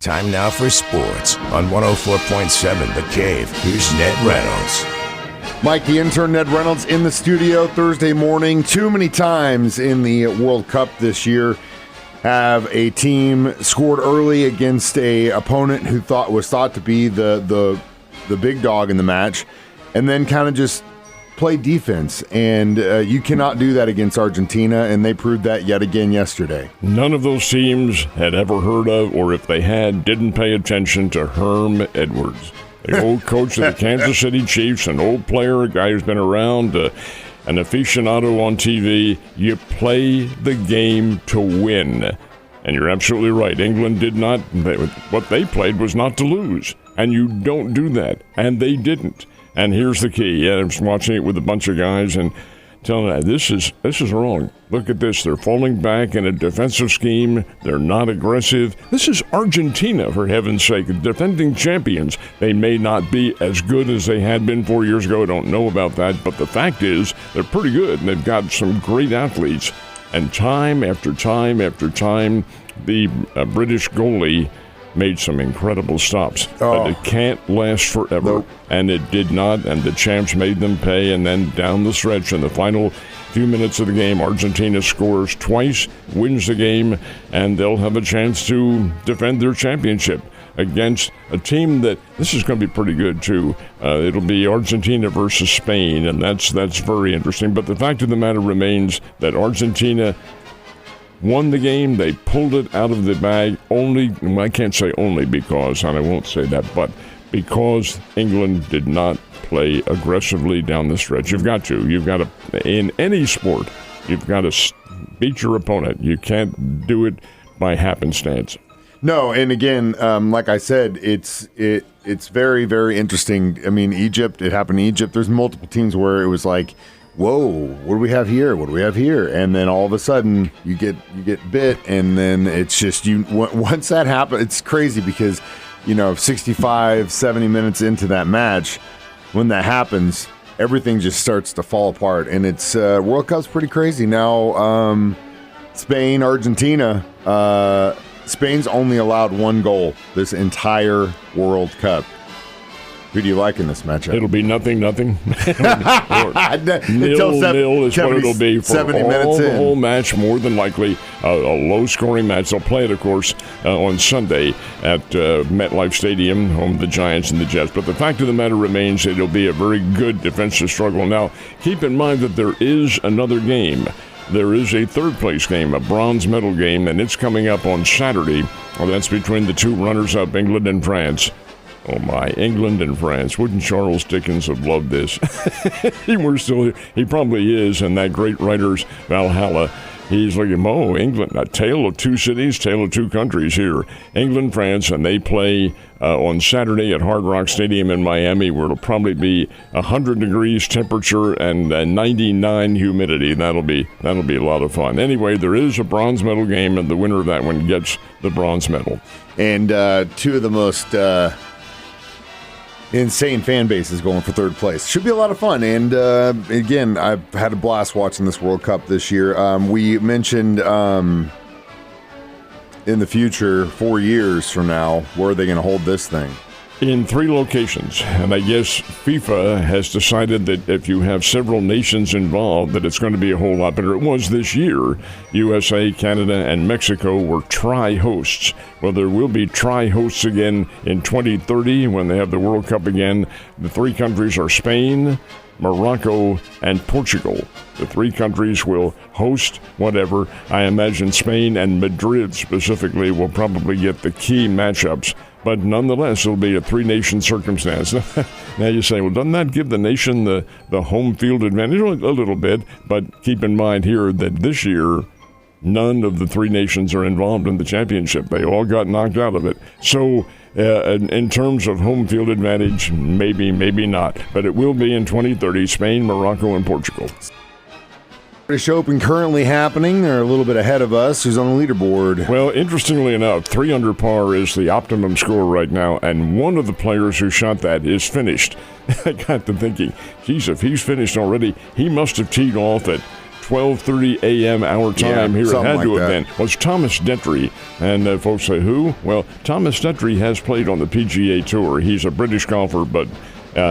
Time now for sports on 104.7 The Cave. Here's Ned Reynolds. Mike, the intern, Ned Reynolds, in the studio Thursday morning. Too many times in the World Cup this year have a team scored early against a opponent who was thought to be the big dog in the match, and then kind of just play defense. And you cannot do that against Argentina, and they proved that yet again yesterday. None of those teams had ever heard of, or if they had, didn't pay attention to Herm Edwards, the old coach of the Kansas City Chiefs, an old player, a guy who's been around, an aficionado on TV. You play the game to win. And you're absolutely right. England did not. What they played was not to lose. And you don't do that. And they didn't. And here's the key. I was watching it with a bunch of guys and telling them, this is wrong. Look at this. They're falling back in a defensive scheme. They're not aggressive. This is Argentina, for heaven's sake, the defending champions. They may not be as good as they had been 4 years ago. I don't know about that. But the fact is, they're pretty good. And they've got some great athletes. And time after time after time, the British goalie made some incredible stops. But it can't last forever. Nope. And it did not, and the champs made them pay. And then down the stretch in the final few minutes of the game, Argentina scores twice, wins the game, and they'll have a chance to defend their championship against a team that, this is going to be pretty good too. It'll be Argentina versus Spain, and that's very interesting. But the fact of the matter remains that Argentina won the game. They pulled it out of the bag I can't say only because, and I won't say that, but because England did not play aggressively down the stretch. You've got to, in any sport, you've got to beat your opponent. You can't do it by happenstance. No, and again, like I said, it's very, very interesting. I mean, Egypt, it happened in Egypt. There's multiple teams where it was like, whoa, what do we have here? What do we have here? And then all of a sudden you get bit, and then it's just once that happens, it's crazy because, 65, 70 minutes into that match, when that happens, everything just starts to fall apart. And it's World Cup's pretty crazy. Now, Spain, Argentina, Spain's only allowed one goal this entire World Cup. Who do you like in this matchup? It'll be nothing. Nil is what it'll be for 70 minutes the in. whole match, more than likely. A low-scoring match. They'll play it, of course, on Sunday at MetLife Stadium, home of the Giants and the Jets. But the fact of the matter remains that it'll be a very good defensive struggle. Now, keep in mind that there is another game. There is a third-place game, a bronze medal game, and it's coming up on Saturday. Well, that's between the two runners-up, England and France. Oh, my, England and France. Wouldn't Charles Dickens have loved this? He probably is, and that great writer's Valhalla. He's looking, England, a tale of two cities, tale of two countries here. England, France, and they play on Saturday at Hard Rock Stadium in Miami, where it'll probably be 100 degrees temperature and 99 humidity. That'll be a lot of fun. Anyway, there is a bronze medal game, and the winner of that one gets the bronze medal. And two of the most insane fan bases going for third place. Should be a lot of fun. And again, I've had a blast watching this World Cup this year. We mentioned in the future, 4 years from now, where are they going to hold this thing? In 3 locations, and I guess FIFA has decided that if you have several nations involved, that it's going to be a whole lot better. It was this year. USA, Canada, and Mexico were tri-hosts. Well, there will be tri-hosts again in 2030 when they have the World Cup again. The 3 countries are Spain, Morocco, and Portugal. The 3 countries will host whatever. I imagine Spain and Madrid specifically will probably get the key matchups. But nonetheless, it'll be a 3-nation circumstance. Now you say, well, doesn't that give the nation the home field advantage? A little bit, but keep in mind here that this year, none of the 3 nations are involved in the championship. They all got knocked out of it. So in terms of home field advantage, maybe not. But it will be in 2030, Spain, Morocco, and Portugal. British Open currently happening. They're a little bit ahead of us. Who's on the leaderboard? Well, interestingly enough, 3 under par is the optimum score right now, and one of the players who shot that is finished. I got to thinking, geez, if he's finished already, he must have teed off at 12:30 a.m. our time here. It something had to like have that. been. Was Thomas Detry. And folks say, who? Well, Thomas Detry has played on the PGA Tour. He's a British golfer, but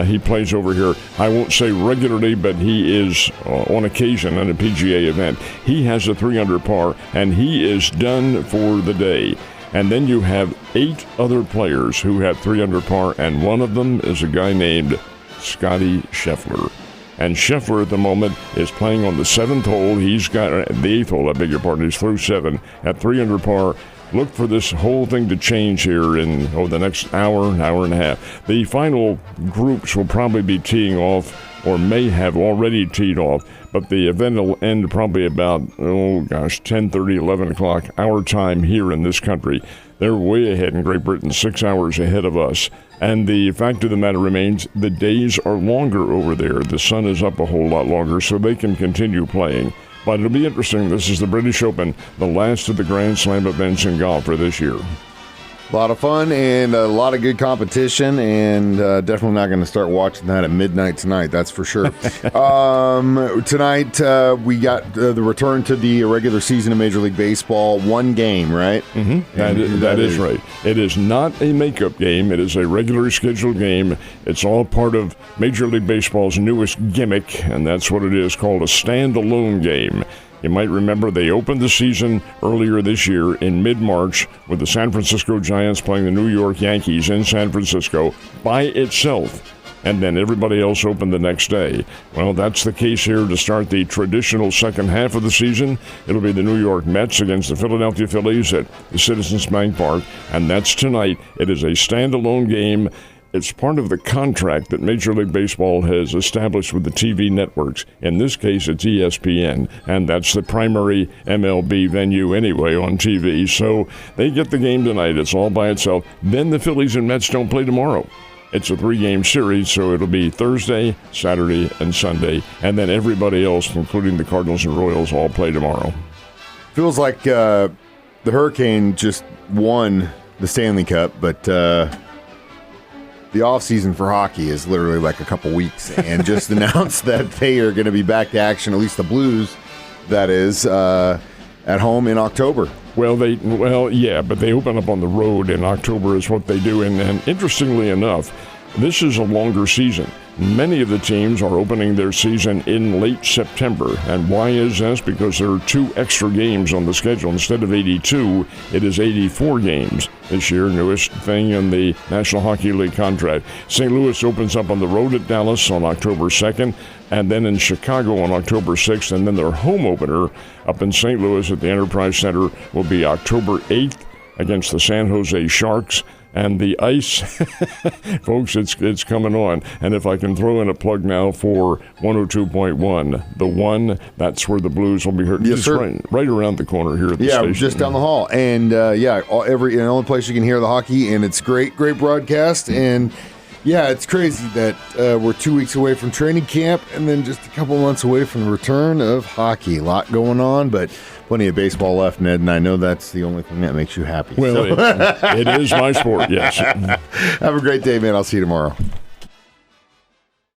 he plays over here, I won't say regularly, but he is on occasion at a PGA event. He has a 3-under par, and he is done for the day. And then you have 8 other players who have 3-under par, and one of them is a guy named Scotty Scheffler. And Scheffler at the moment is playing on the 7th hole. He's got the 8th hole, I beg your pardon. He's through 7 at 3-under par. Look for this whole thing to change here in the next hour and a half. The final groups will probably be teeing off or may have already teed off, but the event will end probably about, 10:30, 11 o'clock our time here in this country. They're way ahead in Great Britain, 6 hours ahead of us. And the fact of the matter remains, the days are longer over there. The sun is up a whole lot longer, so they can continue playing. But it'll be interesting. This is the British Open, the last of the Grand Slam events in golf for this year. A lot of fun and a lot of good competition, and definitely not going to start watching that at midnight tonight, that's for sure. Tonight, we got the return to the regular season of Major League Baseball. One game, right? Mm-hmm. That is right. It is not a makeup game. It is a regularly scheduled game. It's all part of Major League Baseball's newest gimmick, and that's what it is, called a standalone game. You might remember they opened the season earlier this year in mid-March with the San Francisco Giants playing the New York Yankees in San Francisco by itself, and then everybody else opened the next day. Well, that's the case here to start the traditional second half of the season. It'll be the New York Mets against the Philadelphia Phillies at the Citizens Bank Park, and that's tonight. It is a standalone game. It's part of the contract that Major League Baseball has established with the TV networks. In this case, it's ESPN, and that's the primary MLB venue anyway on TV. So they get the game tonight. It's all by itself. Then the Phillies and Mets don't play tomorrow. It's a 3-game series, so it'll be Thursday, Saturday, and Sunday. And then everybody else, including the Cardinals and Royals, all play tomorrow. Feels like the Hurricane just won the Stanley Cup, but the offseason for hockey is literally like a couple weeks, and just announced that they are going to be back to action, at least the Blues, that is, at home in October. Yeah, but they open up on the road in October is what they do. And interestingly enough, this is a longer season. Many of the teams are opening their season in late September. And why is this? Because there are 2 extra games on the schedule. Instead of 82, it is 84 games this year, newest thing in the National Hockey League contract. St. Louis opens up on the road at Dallas on October 2nd, and then in Chicago on October 6th, and then their home opener up in St. Louis at the Enterprise Center will be October 8th against the San Jose Sharks. And the ice, folks, it's coming on. And if I can throw in a plug now for 102.1, the one, that's where the Blues will be heard. Yes, sir. Right around the corner here at the station. Yeah, just down the hall. And, the only place you can hear the hockey, and it's great broadcast. And, yeah, it's crazy that we're 2 weeks away from training camp and then just a couple months away from the return of hockey. A lot going on, but plenty of baseball left, Ned, and I know that's the only thing that makes you happy. Well, it is my sport, yes. Have a great day, man. I'll see you tomorrow.